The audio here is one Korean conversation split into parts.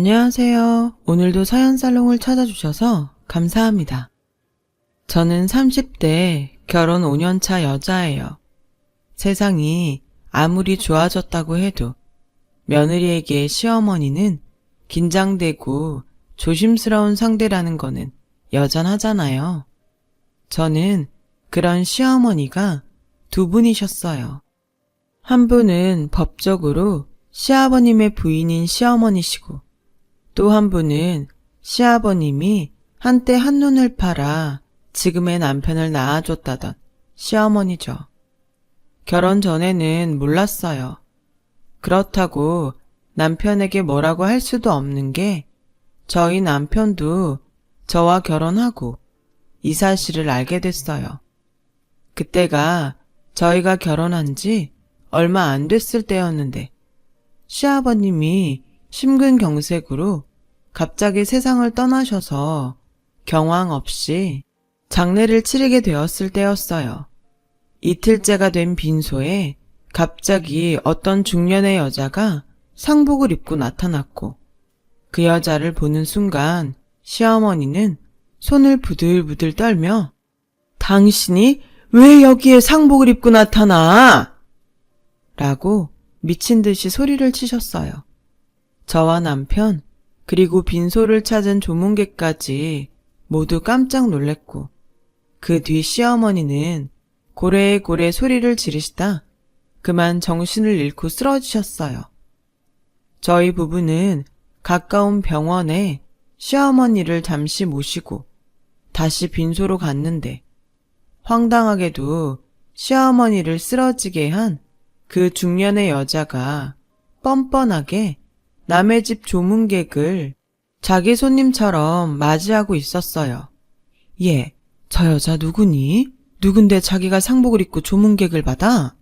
안녕하세요. 오늘도 사연살롱을 찾아주셔서 감사합니다. 저는 30대 결혼 5년차 여자예요. 세상이 아무리 좋아졌다고 해도 며느리에게 시어머니는 긴장되고 조심스러운 상대라는 거는 여전하잖아요. 저는 그런 시어머니가 두 분이셨어요. 한 분은 법적으로 시아버님의 부인인 시어머니시고 또 한 분은 시아버님이 한때 한눈을 팔아 지금의 남편을 낳아줬다던 시어머니죠. 결혼 전에는 몰랐어요. 그렇다고 남편에게 뭐라고 할 수도 없는 게 저희 남편도 저와 결혼하고 이 사실을 알게 됐어요. 그때가 저희가 결혼한 지 얼마 안 됐을 때였는데 시아버님이 심근경색으로 갑자기 세상을 떠나셔서 경황 없이 장례를 치르게 되었을 때였어요. 이틀째가 된 빈소에 갑자기 어떤 중년의 여자가 상복을 입고 나타났고 그 여자를 보는 순간 시어머니는 손을 부들부들 떨며 당신이 왜 여기에 상복을 입고 나타나? 라고 미친 듯이 소리를 치셨어요. 저와 남편 그리고 빈소를 찾은 조문객까지 모두 깜짝 놀랬고 그 뒤 시어머니는 고래고래 소리를 지르시다 그만 정신을 잃고 쓰러지셨어요. 저희 부부는 가까운 병원에 시어머니를 잠시 모시고 다시 빈소로 갔는데 황당하게도 시어머니를 쓰러지게 한 그 중년의 여자가 뻔뻔하게 남의 집 조문객을 자기 손님처럼 맞이하고 있었어요. 얘, 저 여자 누구니? 누군데 자기가 상복을 입고 조문객을 받아?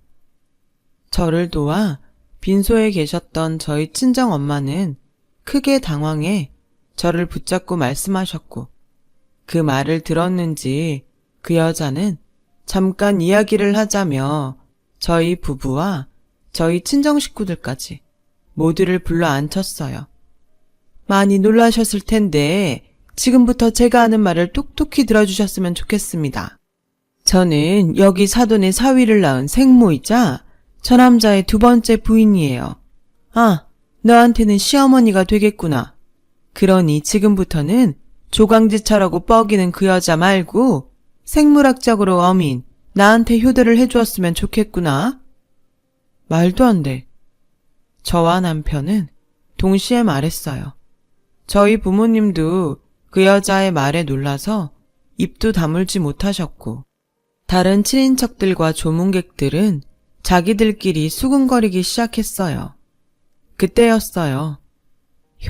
저를 도와 빈소에 계셨던 저희 친정엄마는 크게 당황해 저를 붙잡고 말씀하셨고 그 말을 들었는지 그 여자는 잠깐 이야기를 하자며 저희 부부와 저희 친정 식구들까지 모두를 불러 앉혔어요. 많이 놀라셨을 텐데 지금부터 제가 하는 말을 똑똑히 들어주셨으면 좋겠습니다. 저는 여기 사돈의 사위를 낳은 생모이자 저 남자의 두 번째 부인이에요. 아, 너한테는 시어머니가 되겠구나. 그러니 지금부터는 조강지처라고 뻐기는 그 여자 말고 생물학적으로 어민, 나한테 효도를 해주었으면 좋겠구나. 말도 안 돼. 저와 남편은 동시에 말했어요. 저희 부모님도 그 여자의 말에 놀라서 입도 다물지 못하셨고 다른 친인척들과 조문객들은 자기들끼리 수군거리기 시작했어요. 그때였어요.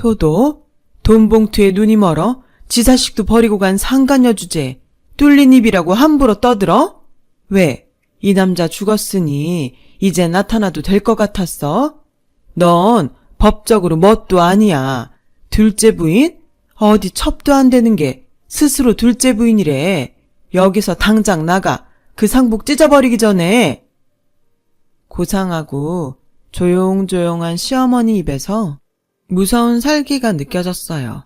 효도? 돈 봉투에 눈이 멀어? 지 자식도 버리고 간 상간녀 주제에 뚫린 입이라고 함부로 떠들어? 왜? 이 남자 죽었으니 이제 나타나도 될 것 같았어? 넌 법적으로 뭣도 아니야. 둘째 부인? 어디 첩도 안 되는 게 스스로 둘째 부인이래. 여기서 당장 나가. 그 상복 찢어버리기 전에. 고상하고 조용조용한 시어머니 입에서 무서운 살기가 느껴졌어요.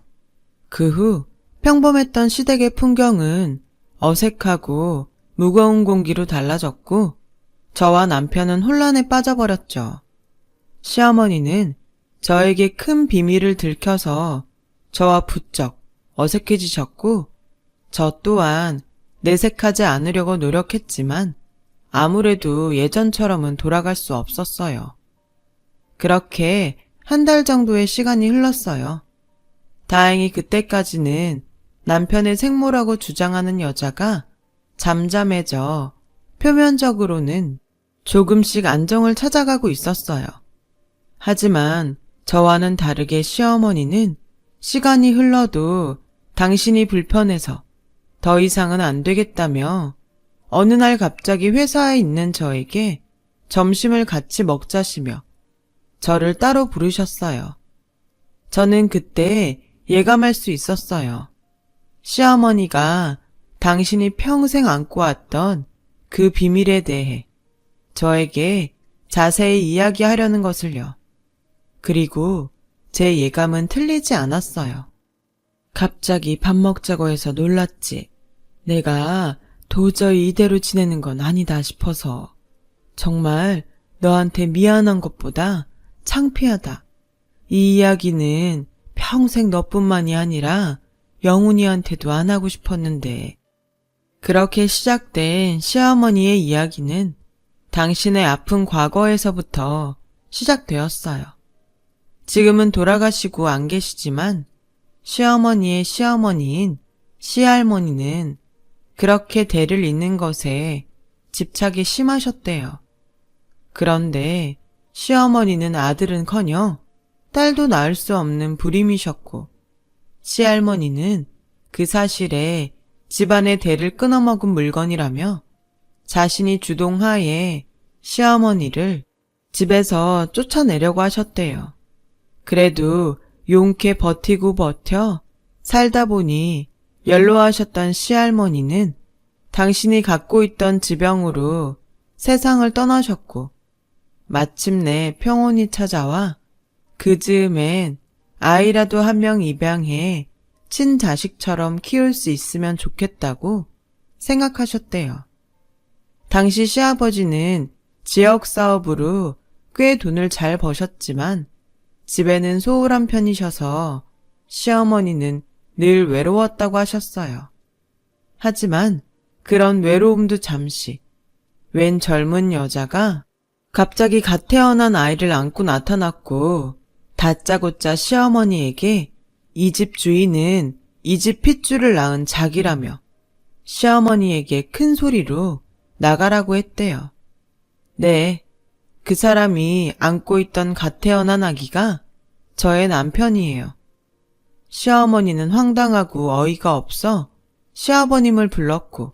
그 후 평범했던 시댁의 풍경은 어색하고 무거운 공기로 달라졌고 저와 남편은 혼란에 빠져버렸죠. 시어머니는 저에게 큰 비밀을 들켜서 저와 부쩍 어색해지셨고 저 또한 내색하지 않으려고 노력했지만 아무래도 예전처럼은 돌아갈 수 없었어요. 그렇게 한 달 정도의 시간이 흘렀어요. 다행히 그때까지는 남편의 생모라고 주장하는 여자가 잠잠해져 표면적으로는 조금씩 안정을 찾아가고 있었어요. 하지만 저와는 다르게 시어머니는 시간이 흘러도 당신이 불편해서 더 이상은 안 되겠다며 어느 날 갑자기 회사에 있는 저에게 점심을 같이 먹자시며 저를 따로 부르셨어요. 저는 그때 예감할 수 있었어요. 시어머니가 당신이 평생 안고 왔던 그 비밀에 대해 저에게 자세히 이야기하려는 것을요. 그리고 제 예감은 틀리지 않았어요. 갑자기 밥 먹자고 해서 놀랐지. 내가 도저히 이대로 지내는 건 아니다 싶어서. 정말 너한테 미안한 것보다 창피하다. 이 이야기는 평생 너뿐만이 아니라 영훈이한테도 안 하고 싶었는데. 그렇게 시작된 시어머니의 이야기는 당신의 아픈 과거에서부터 시작되었어요. 지금은 돌아가시고 안 계시지만 시어머니의 시어머니인 시할머니는 그렇게 대를 잇는 것에 집착이 심하셨대요. 그런데 시어머니는 아들은커녕 딸도 낳을 수 없는 불임이셨고, 시할머니는 그 사실에 집안의 대를 끊어먹은 물건이라며 자신이 주동하에 시어머니를 집에서 쫓아내려고 하셨대요. 그래도 용케 버티고 버텨 살다 보니 연로하셨던 시할머니는 당신이 갖고 있던 지병으로 세상을 떠나셨고, 마침내 평온이 찾아와 그 즈음엔 아이라도 한 명 입양해 친자식처럼 키울 수 있으면 좋겠다고 생각하셨대요. 당시 시아버지는 지역 사업으로 꽤 돈을 잘 버셨지만 집에는 소홀한 편이셔서 시어머니는 늘 외로웠다고 하셨어요. 하지만 그런 외로움도 잠시, 웬 젊은 여자가 갑자기 갓 태어난 아이를 안고 나타났고 다짜고짜 시어머니에게 이 집 주인은 이 집 핏줄을 낳은 자기라며 시어머니에게 큰 소리로 나가라고 했대요. 네, 그 사람이 안고 있던 갓 태어난 아기가 저의 남편이에요. 시어머니는 황당하고 어이가 없어 시아버님을 불렀고,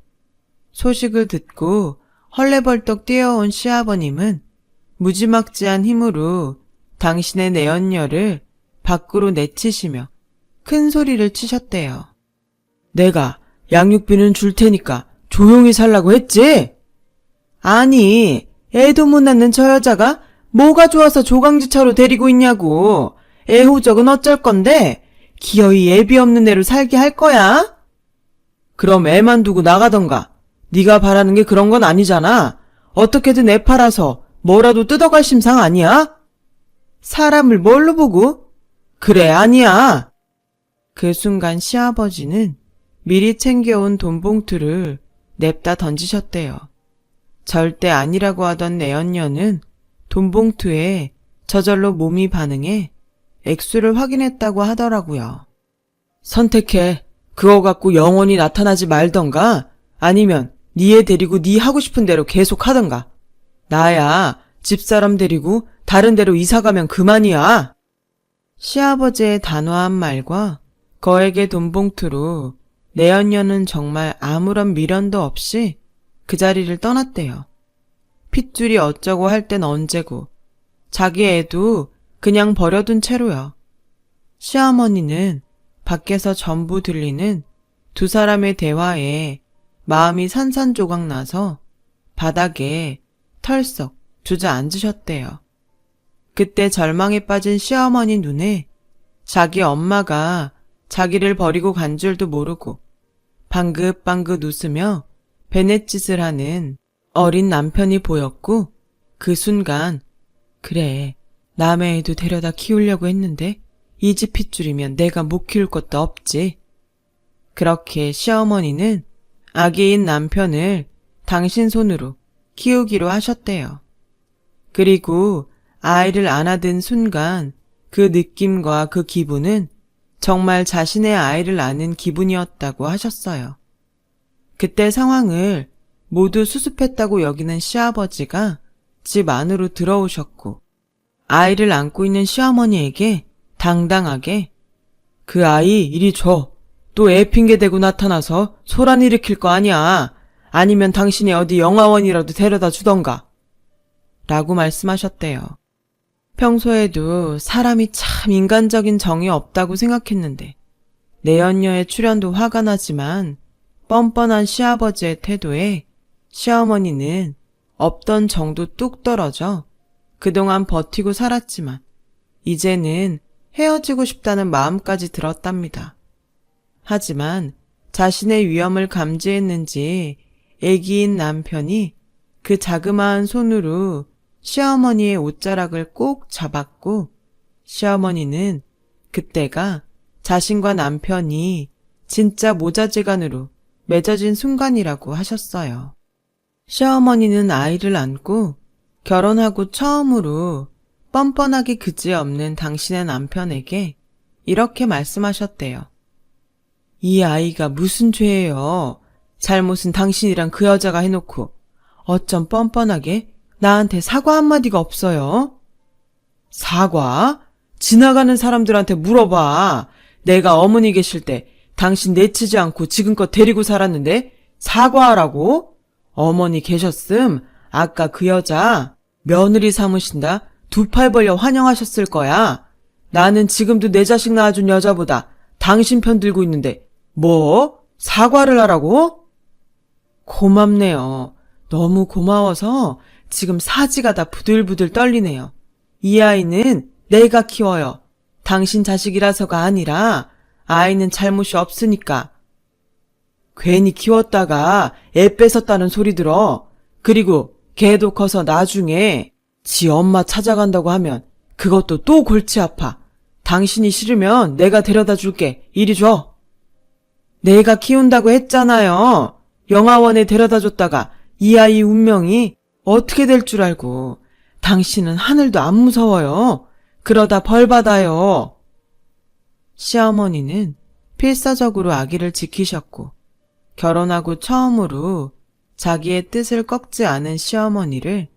소식을 듣고 헐레벌떡 뛰어온 시아버님은 무지막지한 힘으로 당신의 내연녀를 밖으로 내치시며 큰 소리를 치셨대요. 내가 양육비는 줄 테니까 조용히 살라고 했지? 아니, 애도 못 낳는 저 여자가 뭐가 좋아서 조강지처로 데리고 있냐고. 애호적은 어쩔 건데 기어이 애비 없는 애로 살게 할 거야? 그럼 애만 두고 나가던가. 네가 바라는 게 그런 건 아니잖아. 어떻게든 애 팔아서 뭐라도 뜯어갈 심상 아니야? 사람을 뭘로 보고? 그래, 아니야. 그 순간 시아버지는 미리 챙겨온 돈 봉투를 냅다 던지셨대요. 절대 아니라고 하던 내연녀는 돈 봉투에 저절로 몸이 반응해 액수를 확인했다고 하더라고요. 선택해. 그거 갖고 영원히 나타나지 말던가 아니면 네 애 데리고 네 하고 싶은 대로 계속 하던가. 나야 집사람 데리고 다른 데로 이사가면 그만이야. 시아버지의 단호한 말과 거액의 돈 봉투로 내연녀는 정말 아무런 미련도 없이 그 자리를 떠났대요. 핏줄이 어쩌고 할 땐 언제고 자기 애도 그냥 버려둔 채로요. 시어머니는 밖에서 전부 들리는 두 사람의 대화에 마음이 산산조각 나서 바닥에 털썩 주저앉으셨대요. 그때 절망에 빠진 시어머니 눈에 자기 엄마가 자기를 버리고 간 줄도 모르고 방긋방긋 웃으며 베넷짓을 하는 어린 남편이 보였고, 그 순간 그래, 남의 애도 데려다 키우려고 했는데 이 집 핏줄이면 내가 못 키울 것도 없지. 그렇게 시어머니는 아기인 남편을 당신 손으로 키우기로 하셨대요. 그리고 아이를 안아든 순간 그 느낌과 그 기분은 정말 자신의 아이를 낳는 기분이었다고 하셨어요. 그때 상황을 모두 수습했다고 여기는 시아버지가 집 안으로 들어오셨고, 아이를 안고 있는 시어머니에게 당당하게 그 아이 이리 줘. 또 애 핑계 대고 나타나서 소란 일으킬 거 아니야. 아니면 당신이 어디 영화원이라도 데려다 주던가. 라고 말씀하셨대요. 평소에도 사람이 참 인간적인 정이 없다고 생각했는데 내연녀의 출연도 화가 나지만 뻔뻔한 시아버지의 태도에 시어머니는 없던 정도 뚝 떨어져 그동안 버티고 살았지만 이제는 헤어지고 싶다는 마음까지 들었답니다. 하지만 자신의 위험을 감지했는지 애기인 남편이 그 자그마한 손으로 시어머니의 옷자락을 꼭 잡았고 시어머니는 그때가 자신과 남편이 진짜 모자지간으로 맺어진 순간이라고 하셨어요. 시어머니는 아이를 안고 결혼하고 처음으로 뻔뻔하기 그지없는 당신의 남편에게 이렇게 말씀하셨대요. 이 아이가 무슨 죄예요? 잘못은 당신이랑 그 여자가 해놓고 어쩜 뻔뻔하게 나한테 사과 한마디가 없어요? 사과? 지나가는 사람들한테 물어봐. 내가 어머니 계실 때 당신 내치지 않고 지금껏 데리고 살았는데 사과하라고? 어머니 계셨음 아까 그 여자 며느리 삼으신다 두 팔 벌려 환영하셨을 거야. 나는 지금도 내 자식 낳아준 여자보다 당신 편 들고 있는데 뭐? 사과를 하라고? 고맙네요. 너무 고마워서 지금 사지가 다 부들부들 떨리네요. 이 아이는 내가 키워요. 당신 자식이라서가 아니라 아이는 잘못이 없으니까. 괜히 키웠다가 애 뺏었다는 소리 들어. 그리고 걔도 커서 나중에 지 엄마 찾아간다고 하면 그것도 또 골치 아파. 당신이 싫으면 내가 데려다 줄게. 이리 줘. 내가 키운다고 했잖아요. 영화원에 데려다 줬다가 이 아이 운명이 어떻게 될 줄 알고. 당신은 하늘도 안 무서워요. 그러다 벌 받아요. 시어머니는 필사적으로 아기를 지키셨고 결혼하고 처음으로 자기의 뜻을 꺾지 않은 시어머니를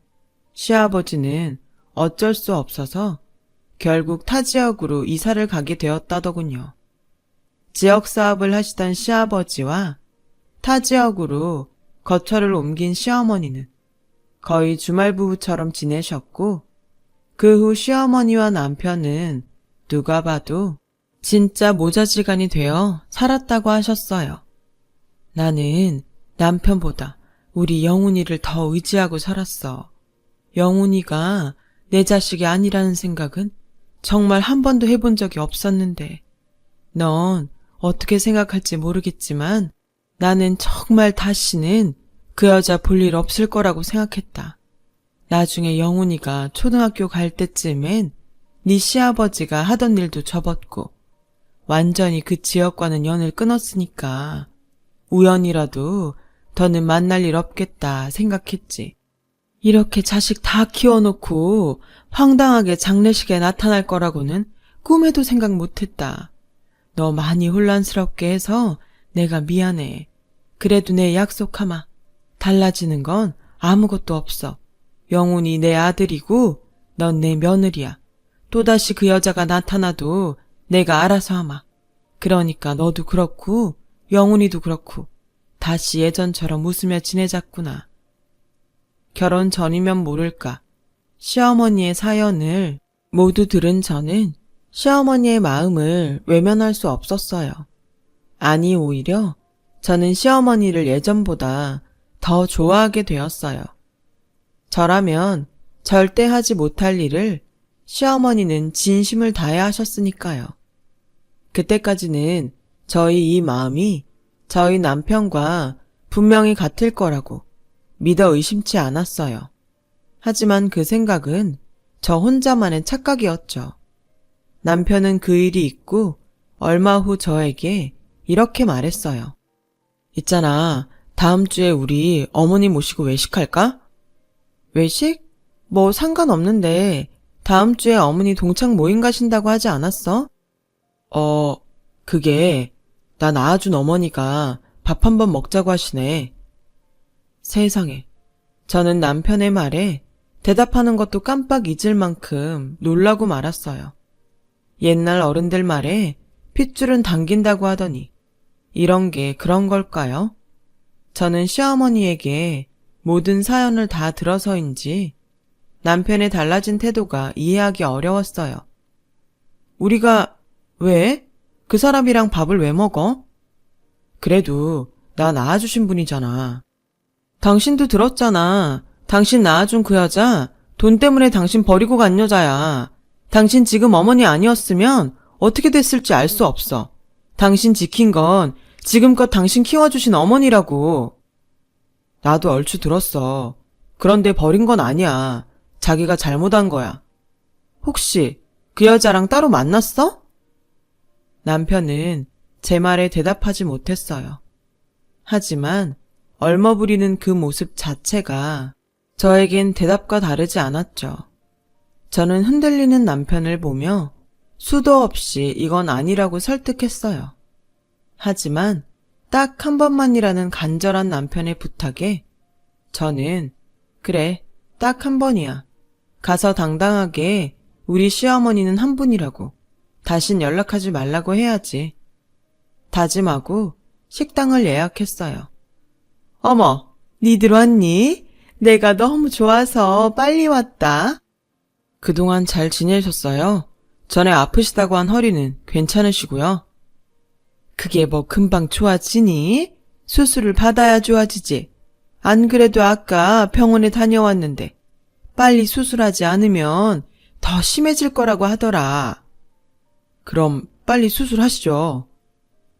시아버지는 어쩔 수 없어서 결국 타 지역으로 이사를 가게 되었다더군요. 지역 사업을 하시던 시아버지와 타 지역으로 거처를 옮긴 시어머니는 거의 주말 부부처럼 지내셨고 그 후 시어머니와 남편은 누가 봐도 진짜 모자지간이 되어 살았다고 하셨어요. 나는 남편보다 우리 영훈이를 더 의지하고 살았어. 영훈이가 내 자식이 아니라는 생각은 정말 한 번도 해본 적이 없었는데 넌 어떻게 생각할지 모르겠지만 나는 정말 다시는 그 여자 볼 일 없을 거라고 생각했다. 나중에 영훈이가 초등학교 갈 때쯤엔 네 시아버지가 하던 일도 접었고 완전히 그 지역과는 연을 끊었으니까 우연이라도 더는 만날 일 없겠다 생각했지. 이렇게 자식 다 키워놓고 황당하게 장례식에 나타날 거라고는 꿈에도 생각 못했다. 너 많이 혼란스럽게 해서 내가 미안해. 그래도 내 약속하마. 달라지는 건 아무것도 없어. 영훈이 내 아들이고 넌 내 며느리야. 또다시 그 여자가 나타나도 내가 알아서 하마. 그러니까 너도 그렇고 영훈이도 그렇고 다시 예전처럼 웃으며 지내자꾸나. 결혼 전이면 모를까 시어머니의 사연을 모두 들은 저는 시어머니의 마음을 외면할 수 없었어요. 아니 오히려 저는 시어머니를 예전보다 더 좋아하게 되었어요. 저라면 절대 하지 못할 일을 시어머니는 진심을 다해 하셨으니까요. 그때까지는 저희 이 마음이 저희 남편과 분명히 같을 거라고 믿어 의심치 않았어요. 하지만 그 생각은 저 혼자만의 착각이었죠. 남편은 그 일이 있고 얼마 후 저에게 이렇게 말했어요. 있잖아, 다음 주에 우리 어머니 모시고 외식할까? 외식? 뭐 상관없는데 다음 주에 어머니 동창 모임 가신다고 하지 않았어? 그게 나 낳아준 어머니가 밥 한번 먹자고 하시네. 세상에, 저는 남편의 말에 대답하는 것도 깜빡 잊을 만큼 놀라고 말았어요. 옛날 어른들 말에 핏줄은 당긴다고 하더니 이런 게 그런 걸까요? 저는 시어머니에게 모든 사연을 다 들어서인지 남편의 달라진 태도가 이해하기 어려웠어요. 우리가 왜? 그 사람이랑 밥을 왜 먹어? 그래도 나 낳아주신 분이잖아. 당신도 들었잖아. 당신 낳아준 그 여자 돈 때문에 당신 버리고 간 여자야. 당신 지금 어머니 아니었으면 어떻게 됐을지 알 수 없어. 당신 지킨 건 지금껏 당신 키워주신 어머니라고. 나도 얼추 들었어. 그런데 버린 건 아니야. 자기가 잘못한 거야. 혹시 그 여자랑 따로 만났어? 남편은 제 말에 대답하지 못했어요. 하지만 얼머부리는 그 모습 자체가 저에겐 대답과 다르지 않았죠. 저는 흔들리는 남편을 보며 수도 없이 이건 아니라고 설득했어요. 하지만 딱 한 번만이라는 간절한 남편의 부탁에 저는 그래, 딱 한 번이야. 가서 당당하게 우리 시어머니는 한 분이라고 다신 연락하지 말라고 해야지. 다짐하고 식당을 예약했어요. 어머, 니들 왔니? 내가 너무 좋아서 빨리 왔다. 그동안 잘 지내셨어요? 전에 아프시다고 한 허리는 괜찮으시고요? 그게 뭐 금방 좋아지니? 수술을 받아야 좋아지지. 안 그래도 아까 병원에 다녀왔는데 빨리 수술하지 않으면 더 심해질 거라고 하더라. 그럼 빨리 수술하시죠.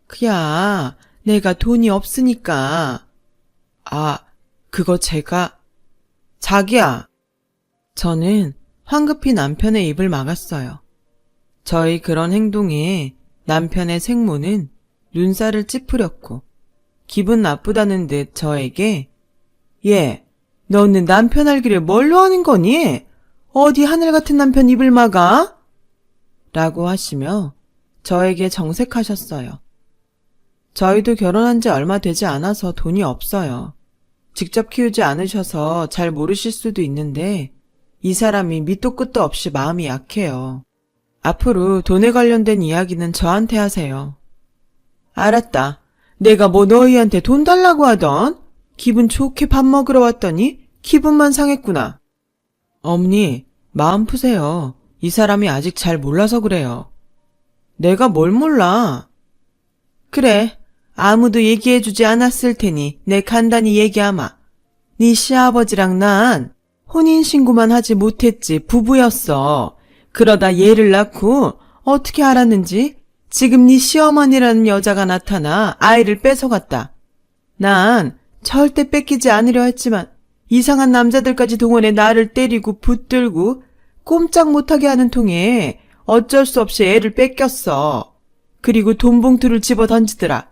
그야 내가 돈이 없으니까. 아, 그거 제가... 자기야. 저는 황급히 남편의 입을 막았어요. 저의 그런 행동에 남편의 생모는 눈살을 찌푸렸고 기분 나쁘다는 듯 저에게 얘, 너는 남편 알기를 뭘로 하는 거니? 어디 하늘 같은 남편 입을 막아? 라고 하시며 저에게 정색하셨어요. 저희도 결혼한 지 얼마 되지 않아서 돈이 없어요. 직접 키우지 않으셔서 잘 모르실 수도 있는데 이 사람이 밑도 끝도 없이 마음이 약해요. 앞으로 돈에 관련된 이야기는 저한테 하세요. 알았다. 내가 뭐 너희한테 돈 달라고 하던? 기분 좋게 밥 먹으러 왔더니 기분만 상했구나. 어머니, 마음 푸세요. 이 사람이 아직 잘 몰라서 그래요. 내가 뭘 몰라? 그래, 아무도 얘기해주지 않았을 테니 내 간단히 얘기하마. 네 시아버지랑 난 혼인신고만 하지 못했지 부부였어. 그러다 얘를 낳고 어떻게 알았는지 지금 네 시어머니라는 여자가 나타나 아이를 뺏어갔다. 난 절대 뺏기지 않으려 했지만 이상한 남자들까지 동원해 나를 때리고 붙들고 꼼짝 못하게 하는 통에 어쩔 수 없이 애를 뺏겼어. 그리고 돈 봉투를 집어 던지더라.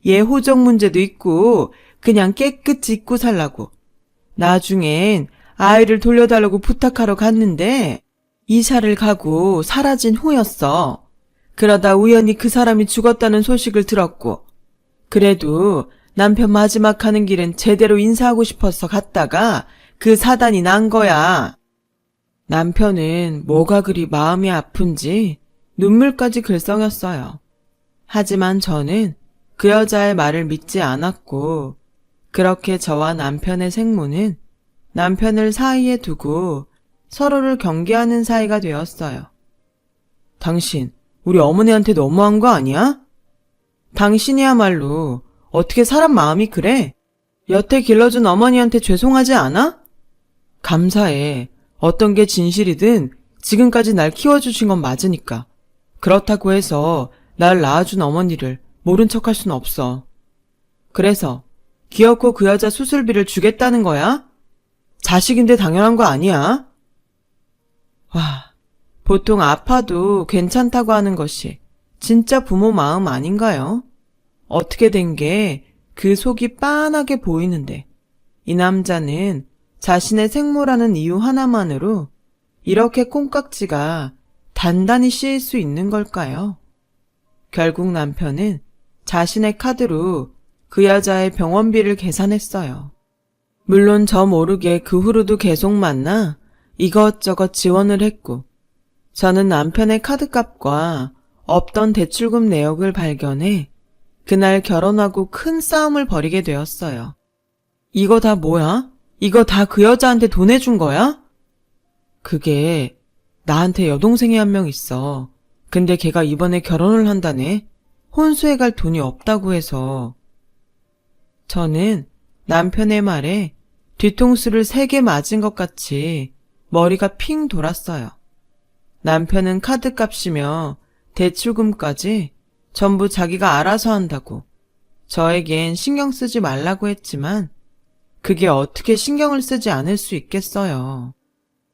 얘 호적 문제도 있고 그냥 깨끗이 잊고 살라고. 나중엔 아이를 돌려달라고 부탁하러 갔는데 이사를 가고 사라진 후였어. 그러다 우연히 그 사람이 죽었다는 소식을 들었고 그래도 남편 마지막 가는 길은 제대로 인사하고 싶어서 갔다가 그 사단이 난 거야. 남편은 뭐가 그리 마음이 아픈지 눈물까지 글썽였어요. 하지만 저는 그 여자의 말을 믿지 않았고 그렇게 저와 남편의 생모는 남편을 사이에 두고 서로를 경계하는 사이가 되었어요. 당신, 우리 어머니한테 너무한 거 아니야? 당신이야말로 어떻게 사람 마음이 그래? 여태 길러준 어머니한테 죄송하지 않아? 감사해. 어떤 게 진실이든 지금까지 날 키워주신 건 맞으니까. 그렇다고 해서 날 낳아준 어머니를 모른 척할 순 없어. 그래서 기어코 그 여자 수술비를 주겠다는 거야? 자식인데 당연한 거 아니야? 와, 보통 아파도 괜찮다고 하는 것이 진짜 부모 마음 아닌가요? 어떻게 된 게 그 속이 빤하게 보이는데 이 남자는 자신의 생모라는 이유 하나만으로 이렇게 콩깍지가 단단히 씌일 수 있는 걸까요? 결국 남편은 자신의 카드로 그 여자의 병원비를 계산했어요. 물론 저 모르게 그 후로도 계속 만나 이것저것 지원을 했고 저는 남편의 카드값과 없던 대출금 내역을 발견해 그날 결혼하고 큰 싸움을 벌이게 되었어요. 이거 다 뭐야? 이거 다 그 여자한테 돈 해준 거야? 그게 나한테 여동생이 한 명 있어. 근데 걔가 이번에 결혼을 한다네. 혼수해 갈 돈이 없다고 해서. 저는 남편의 말에 뒤통수를 3개 맞은 것 같이 머리가 핑 돌았어요. 남편은 카드값이며 대출금까지 전부 자기가 알아서 한다고 저에겐 신경 쓰지 말라고 했지만 그게 어떻게 신경을 쓰지 않을 수 있겠어요.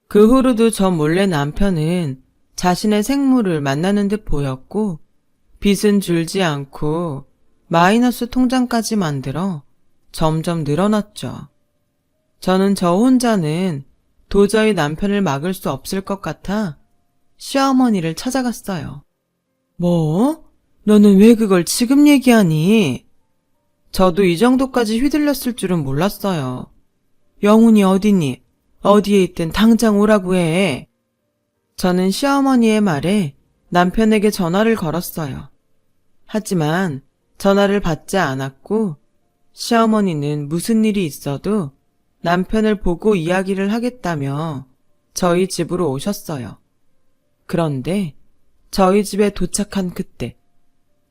그 후로도 저 몰래 남편은 자신의 생모를 만나는 듯 보였고 빚은 줄지 않고 마이너스 통장까지 만들어 점점 늘어났죠. 저는 저 혼자는 도저히 남편을 막을 수 없을 것 같아 시어머니를 찾아갔어요. 뭐? 너는 왜 그걸 지금 얘기하니? 저도 이 정도까지 휘둘렸을 줄은 몰랐어요. 영훈이 어디니? 어디에 있든 당장 오라고 해. 저는 시어머니의 말에 남편에게 전화를 걸었어요. 하지만 전화를 받지 않았고 시어머니는 무슨 일이 있어도 남편을 보고 이야기를 하겠다며 저희 집으로 오셨어요. 그런데 저희 집에 도착한 그때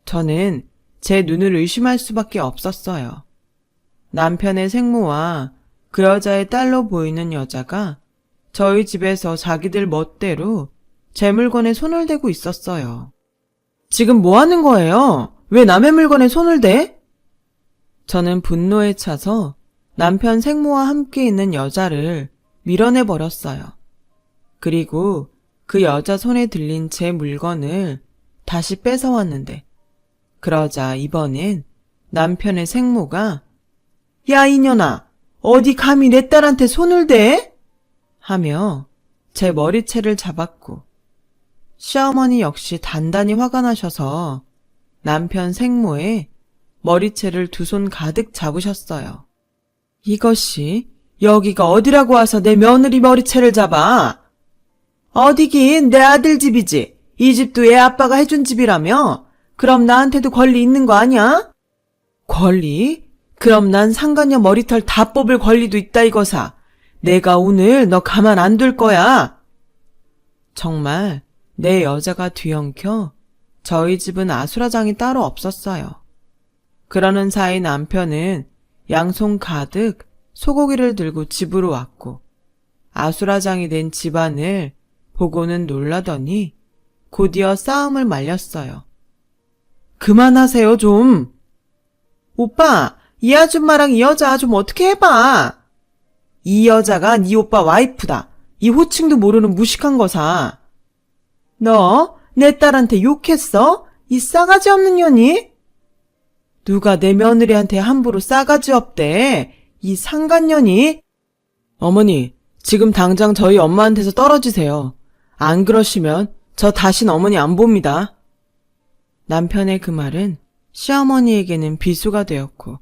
저는 제 눈을 의심할 수밖에 없었어요. 남편의 생모와 그 여자의 딸로 보이는 여자가 저희 집에서 자기들 멋대로 제 물건에 손을 대고 있었어요. 지금 뭐 하는 거예요? 왜 남의 물건에 손을 대? 저는 분노에 차서 남편 생모와 함께 있는 여자를 밀어내버렸어요. 그리고 그 여자 손에 들린 제 물건을 다시 뺏어왔는데 그러자 이번엔 남편의 생모가 야 이년아 어디 감히 내 딸한테 손을 대? 하며 제 머리채를 잡았고 시어머니 역시 단단히 화가 나셔서 남편 생모의 머리채를 두 손 가득 잡으셨어요. 이것이 여기가 어디라고 와서 내 며느리 머리채를 잡아? 어디긴 내 아들 집이지. 이 집도 얘 아빠가 해준 집이라며? 그럼 나한테도 권리 있는 거 아니야? 권리? 그럼 난 상간녀 머리털 다 뽑을 권리도 있다 이거사. 내가 오늘 너 가만 안 둘 거야. 정말 내 여자가 뒤엉켜 저희 집은 아수라장이 따로 없었어요. 그러는 사이 남편은 양손 가득 소고기를 들고 집으로 왔고 아수라장이 된 집안을 보고는 놀라더니 곧이어 싸움을 말렸어요. 그만하세요 좀. 오빠 이 아줌마랑 이 여자 좀 어떻게 해봐. 이 여자가 네 오빠 와이프다. 이 호칭도 모르는 무식한 거사. 너 내 딸한테 욕했어? 이 싸가지 없는 년이? 누가 내 며느리한테 함부로 싸가지 없대. 이 상간년이? 어머니, 지금 당장 저희 엄마한테서 떨어지세요. 안 그러시면 저 다신 어머니 안 봅니다. 남편의 그 말은 시어머니에게는 비수가 되었고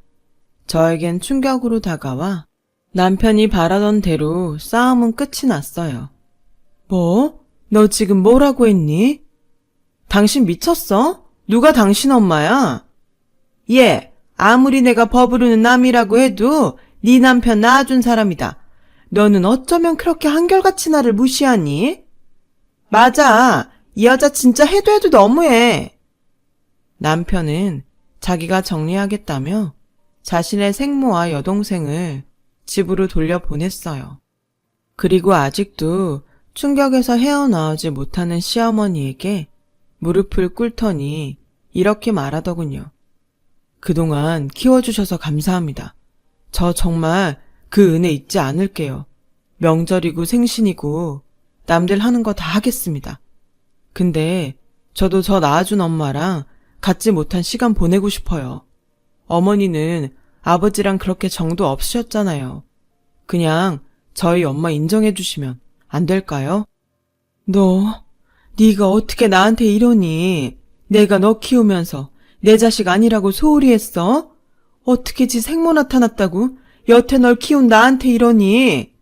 저에겐 충격으로 다가와 남편이 바라던 대로 싸움은 끝이 났어요. 뭐? 너 지금 뭐라고 했니? 당신 미쳤어? 누가 당신 엄마야? 예, 아무리 내가 버부르는 남이라고 해도 네 남편 낳아준 사람이다. 너는 어쩌면 그렇게 한결같이 나를 무시하니? 맞아. 이 여자 진짜 해도 해도 너무해. 남편은 자기가 정리하겠다며 자신의 생모와 여동생을 집으로 돌려보냈어요. 그리고 아직도 충격에서 헤어나오지 못하는 시어머니에게 무릎을 꿇더니 이렇게 말하더군요. 그동안 키워주셔서 감사합니다. 저 정말 그 은혜 잊지 않을게요. 명절이고 생신이고 남들 하는 거 다 하겠습니다. 근데 저도 저 낳아준 엄마랑 갖지 못한 시간 보내고 싶어요. 어머니는 아버지랑 그렇게 정도 없으셨잖아요. 그냥 저희 엄마 인정해 주시면 안 될까요? 네가 어떻게 나한테 이러니? 내가 너 키우면서 내 자식 아니라고 소홀히 했어? 어떻게 지 생모 나타났다고 여태 널 키운 나한테 이러니?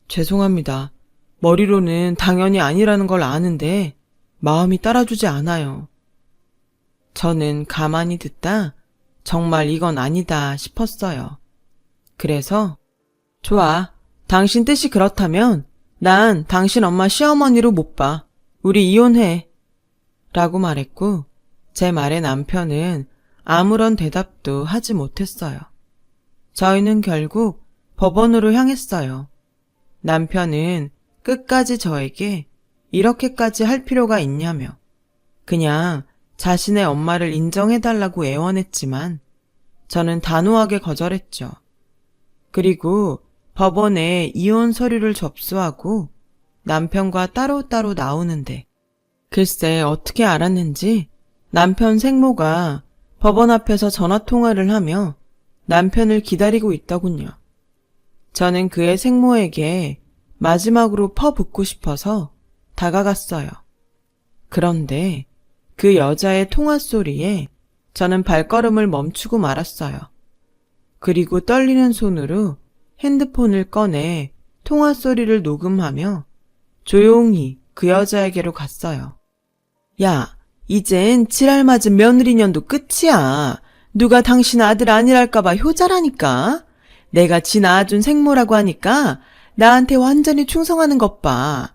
죄송합니다. 머리로는 당연히 아니라는 걸 아는데 마음이 따라주지 않아요. 저는 가만히 듣다 정말 이건 아니다 싶었어요. 그래서 좋아. 당신 뜻이 그렇다면 난 당신 엄마 시어머니로 못 봐. 우리 이혼해. 라고 말했고 제 말에 남편은 아무런 대답도 하지 못했어요. 저희는 결국 법원으로 향했어요. 남편은 끝까지 저에게 이렇게까지 할 필요가 있냐며 그냥 자신의 엄마를 인정해달라고 애원했지만 저는 단호하게 거절했죠. 그리고 법원에 이혼 서류를 접수하고 남편과 따로따로 나오는데 글쎄 어떻게 알았는지 남편 생모가 법원 앞에서 전화통화를 하며 남편을 기다리고 있더군요. 저는 그의 생모에게 마지막으로 퍼붓고 싶어서 다가갔어요. 그런데 그 여자의 통화 소리에 저는 발걸음을 멈추고 말았어요. 그리고 떨리는 손으로 핸드폰을 꺼내 통화 소리를 녹음하며 조용히 그 여자에게로 갔어요. 야, 이젠 지랄 맞은 며느리년도 끝이야. 누가 당신 아들 아니랄까봐 효자라니까. 내가 지 낳아준 생모라고 하니까 나한테 완전히 충성하는 것 봐.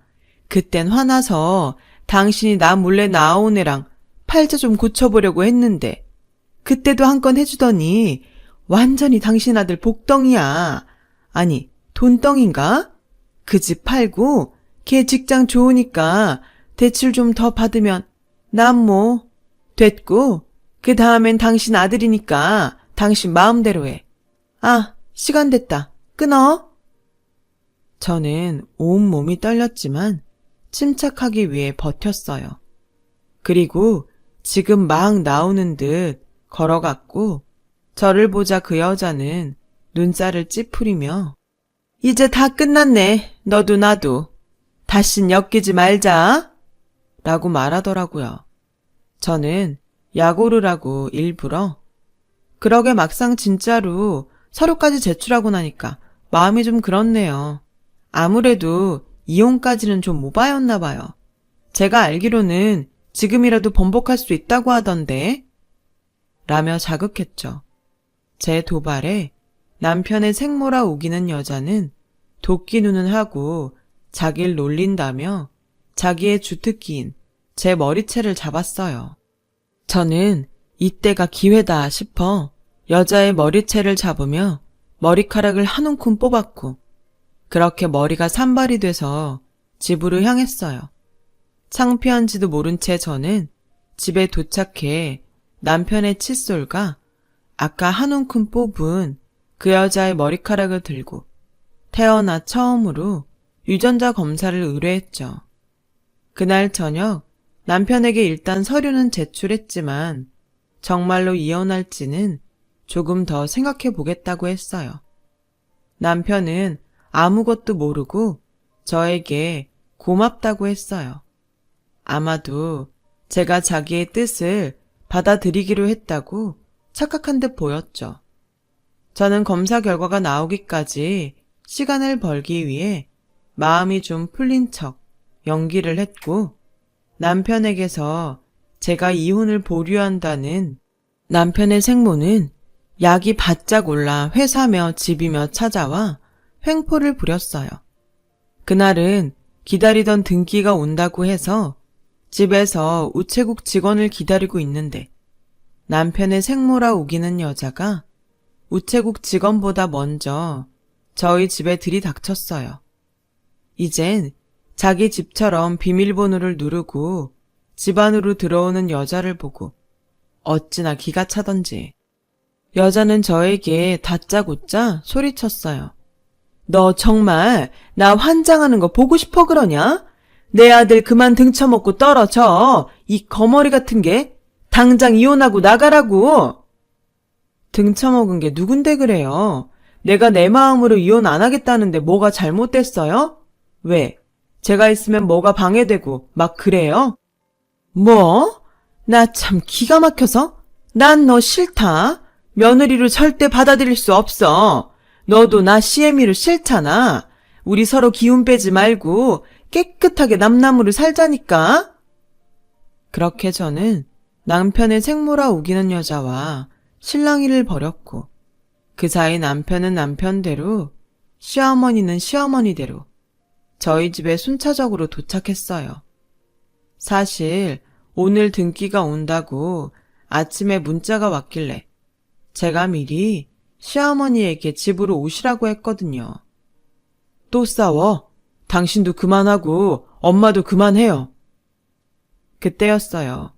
그땐 화나서 당신이 나 몰래 낳아온 애랑 팔자 좀 고쳐보려고 했는데 그때도 한 건 해주더니 완전히 당신 아들 복덩이야. 아니, 돈덩인가? 그 집 팔고 걔 직장 좋으니까 대출 좀 더 받으면 난 뭐 됐고 그 다음엔 당신 아들이니까 당신 마음대로 해. 아, 시간 됐다. 끊어. 저는 온몸이 떨렸지만 침착하기 위해 버텼어요. 그리고 지금 막 나오는 듯 걸어갔고 저를 보자 그 여자는 눈살을 찌푸리며 이제 다 끝났네. 너도 나도. 다신 엮이지 말자. 라고 말하더라고요. 저는 약오를 하고 일부러 그러게 막상 진짜로 서류까지 제출하고 나니까 마음이 좀 그렇네요. 아무래도 이혼까지는 좀 오바였나 봐요. 제가 알기로는 지금이라도 번복할 수 있다고 하던데 라며 자극했죠. 제 도발에 남편의 생모라 우기는 여자는 도끼 눈은 하고 자기를 놀린다며 자기의 주특기인 제 머리채를 잡았어요. 저는 이때가 기회다 싶어 여자의 머리채를 잡으며 머리카락을 한 움큼 뽑았고 그렇게 머리가 산발이 돼서 집으로 향했어요. 창피한지도 모른 채 저는 집에 도착해 남편의 칫솔과 아까 한 움큼 뽑은 그 여자의 머리카락을 들고 태어나 처음으로 유전자 검사를 의뢰했죠. 그날 저녁 남편에게 일단 서류는 제출했지만 정말로 이혼할지는 조금 더 생각해 보겠다고 했어요. 남편은 아무것도 모르고 저에게 고맙다고 했어요. 아마도 제가 자기의 뜻을 받아들이기로 했다고 착각한 듯 보였죠. 저는 검사 결과가 나오기까지 시간을 벌기 위해 마음이 좀 풀린 척 연기를 했고 남편에게서 제가 이혼을 보류한다는 남편의 생모는 약이 바짝 올라 회사며 집이며 찾아와 횡포를 부렸어요. 그날은 기다리던 등기가 온다고 해서 집에서 우체국 직원을 기다리고 있는데 남편의 생모라 우기는 여자가 우체국 직원보다 먼저 저희 집에 들이닥쳤어요. 이젠 자기 집처럼 비밀번호를 누르고 집 안으로 들어오는 여자를 보고 어찌나 기가 차던지 여자는 저에게 다짜고짜 소리쳤어요. 너 정말 나 환장하는 거 보고 싶어 그러냐? 내 아들 그만 등쳐먹고 떨어져. 이 거머리 같은 게 당장 이혼하고 나가라고. 등쳐먹은 게 누군데 그래요? 내가 내 마음으로 이혼 안 하겠다는데 뭐가 잘못됐어요? 왜? 제가 있으면 뭐가 방해되고 막 그래요? 뭐? 나 참 기가 막혀서? 난 너 싫다. 며느리로 절대 받아들일 수 없어. 너도 나 CM이로 싫잖아. 우리 서로 기운 빼지 말고 깨끗하게 남남으로 살자니까. 그렇게 저는 남편의 생모라 우기는 여자와 실랑이를 벌였고 그 사이 남편은 남편대로 시어머니는 시어머니대로 저희 집에 순차적으로 도착했어요. 사실 오늘 등기가 온다고 아침에 문자가 왔길래 제가 미리 시어머니에게 집으로 오시라고 했거든요. 또 싸워? 당신도 그만하고 엄마도 그만해요. 그때였어요.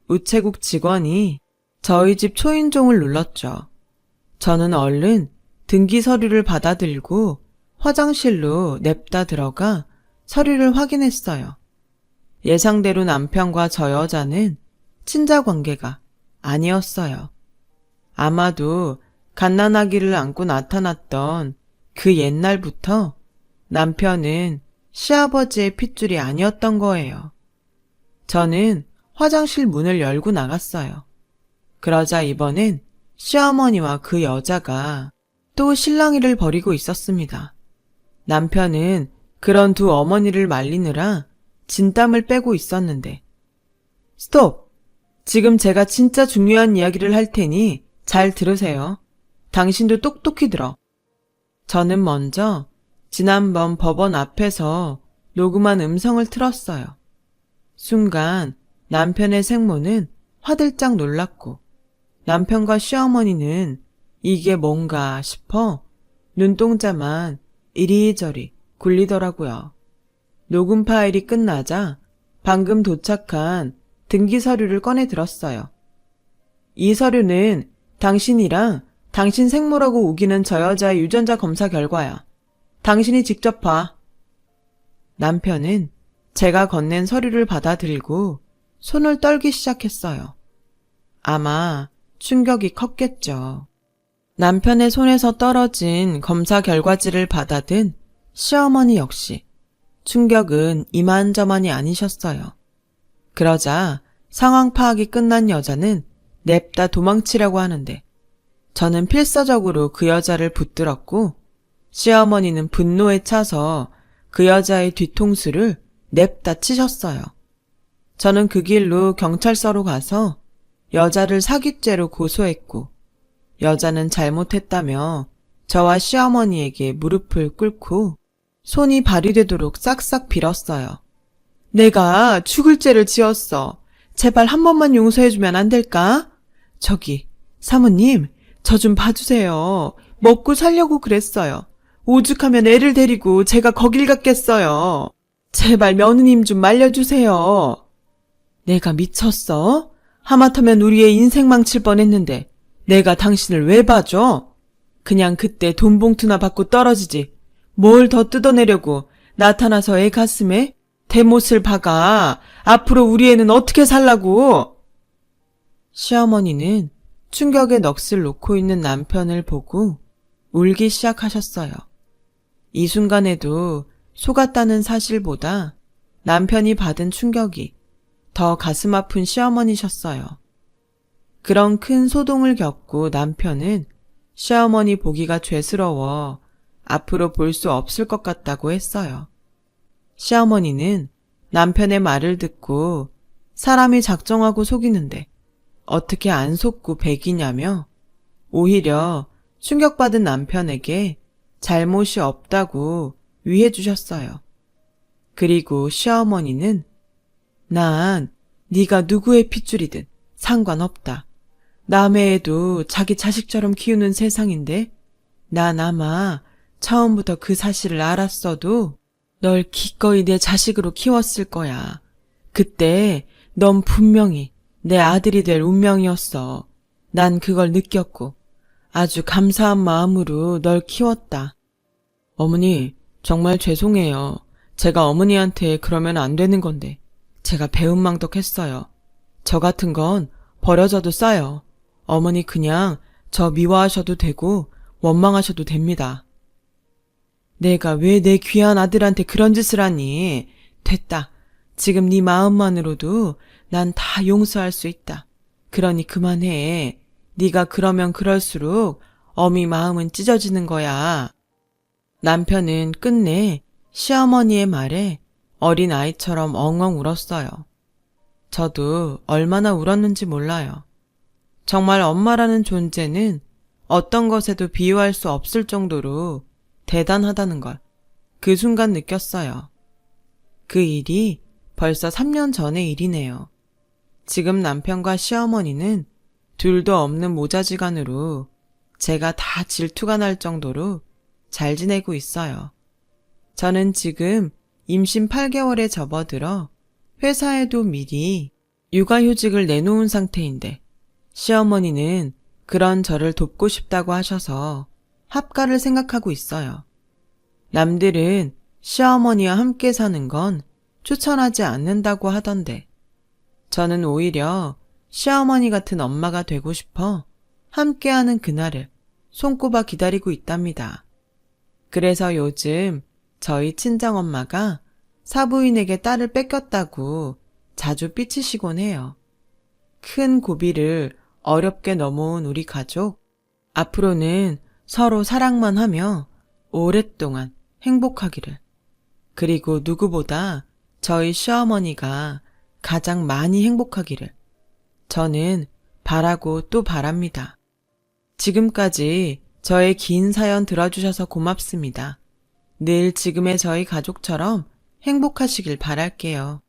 우체국 직원이 저희 집 초인종을 눌렀죠. 저는 얼른 등기 서류를 받아들고 화장실로 냅다 들어가 서류를 확인했어요. 예상대로 남편과 저 여자는 친자 관계가 아니었어요. 아마도 갓난아기를 안고 나타났던 그 옛날부터 남편은 시아버지의 핏줄이 아니었던 거예요. 저는 화장실 문을 열고 나갔어요. 그러자 이번엔 시어머니와 그 여자가 또 실랑이를 벌이고 있었습니다. 남편은 그런 두 어머니를 말리느라 진땀을 빼고 있었는데, 스톱! 지금 제가 진짜 중요한 이야기를 할 테니 잘 들으세요. 당신도 똑똑히 들어. 저는 먼저 지난번 법원 앞에서 녹음한 음성을 틀었어요. 순간 남편의 생모는 화들짝 놀랐고 남편과 시어머니는 이게 뭔가 싶어 눈동자만 이리저리 굴리더라고요. 녹음 파일이 끝나자 방금 도착한 등기 서류를 꺼내 들었어요. 이 서류는 당신이랑 당신 생모라고 우기는 저 여자의 유전자 검사 결과야. 당신이 직접 봐. 남편은 제가 건넨 서류를 받아들고 손을 떨기 시작했어요. 아마 충격이 컸겠죠. 남편의 손에서 떨어진 검사 결과지를 받아든 시어머니 역시 충격은 이만저만이 아니셨어요. 그러자 상황 파악이 끝난 여자는 냅다 도망치려고 하는데 저는 필사적으로 그 여자를 붙들었고 시어머니는 분노에 차서 그 여자의 뒤통수를 냅다 치셨어요. 저는 그 길로 경찰서로 가서 여자를 사기죄로 고소했고 여자는 잘못했다며 저와 시어머니에게 무릎을 꿇고 손이 발휘되도록 싹싹 빌었어요. 내가 죽을 죄를 지었어. 제발 한 번만 용서해주면 안 될까? 저기 사모님, 저 좀 봐주세요. 먹고 살려고 그랬어요. 오죽하면 애를 데리고 제가 거길 갔겠어요. 제발 며느님 좀 말려주세요. 내가 미쳤어? 하마터면 우리의 인생 망칠 뻔했는데 내가 당신을 왜 봐줘? 그냥 그때 돈 봉투나 받고 떨어지지. 뭘 더 뜯어내려고 나타나서 애 가슴에 대못을 박아. 앞으로 우리 애는 어떻게 살라고? 시어머니는 충격의 넋을 놓고 있는 남편을 보고 울기 시작하셨어요. 이 순간에도 속았다는 사실보다 남편이 받은 충격이 더 가슴 아픈 시어머니셨어요. 그런 큰 소동을 겪고 남편은 시어머니 보기가 죄스러워 앞으로 볼 수 없을 것 같다고 했어요. 시어머니는 남편의 말을 듣고 사람이 작정하고 속이는데 어떻게 안 속고 배기냐며 오히려 충격받은 남편에게 잘못이 없다고 위해 주셨어요. 그리고 시어머니는 난 네가 누구의 핏줄이든 상관없다. 남의 애도 자기 자식처럼 키우는 세상인데 난 아마 처음부터 그 사실을 알았어도 널 기꺼이 내 자식으로 키웠을 거야. 그때 넌 분명히 내 아들이 될 운명이었어. 난 그걸 느꼈고 아주 감사한 마음으로 널 키웠다. 어머니, 정말 죄송해요. 제가 어머니한테 그러면 안 되는 건데 제가 배은망덕했어요. 저 같은 건 버려져도 싸요. 어머니 그냥 저 미워하셔도 되고 원망하셔도 됩니다. 내가 왜 내 귀한 아들한테 그런 짓을 하니? 됐다. 지금 네 마음만으로도 난 다 용서할 수 있다. 그러니 그만해. 네가 그러면 그럴수록 어미 마음은 찢어지는 거야. 남편은 끝내 시어머니의 말에 어린아이처럼 엉엉 울었어요. 저도 얼마나 울었는지 몰라요. 정말 엄마라는 존재는 어떤 것에도 비유할 수 없을 정도로 대단하다는 걸 그 순간 느꼈어요. 그 일이 벌써 3년 전의 일이네요. 지금 남편과 시어머니는 둘도 없는 모자지간으로 제가 다 질투가 날 정도로 잘 지내고 있어요. 저는 지금 임신 8개월에 접어들어 회사에도 미리 육아휴직을 내놓은 상태인데 시어머니는 그런 저를 돕고 싶다고 하셔서 합가를 생각하고 있어요. 남들은 시어머니와 함께 사는 건 추천하지 않는다고 하던데 저는 오히려 시어머니 같은 엄마가 되고 싶어 함께하는 그날을 손꼽아 기다리고 있답니다. 그래서 요즘 저희 친정엄마가 사부인에게 딸을 뺏겼다고 자주 삐치시곤 해요. 큰 고비를 어렵게 넘어온 우리 가족, 앞으로는 서로 사랑만 하며 오랫동안 행복하기를. 그리고 누구보다 저희 시어머니가 가장 많이 행복하기를 저는 바라고 또 바랍니다. 지금까지 저의 긴 사연 들어주셔서 고맙습니다. 늘 지금의 저희 가족처럼 행복하시길 바랄게요.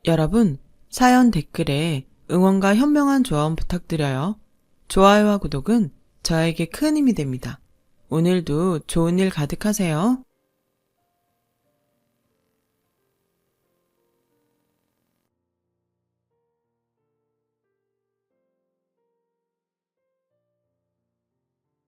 여러분, 사연 댓글에 응원과 현명한 조언 부탁드려요. 좋아요와 구독은 저에게 큰 힘이 됩니다. 오늘도 좋은 일 가득하세요.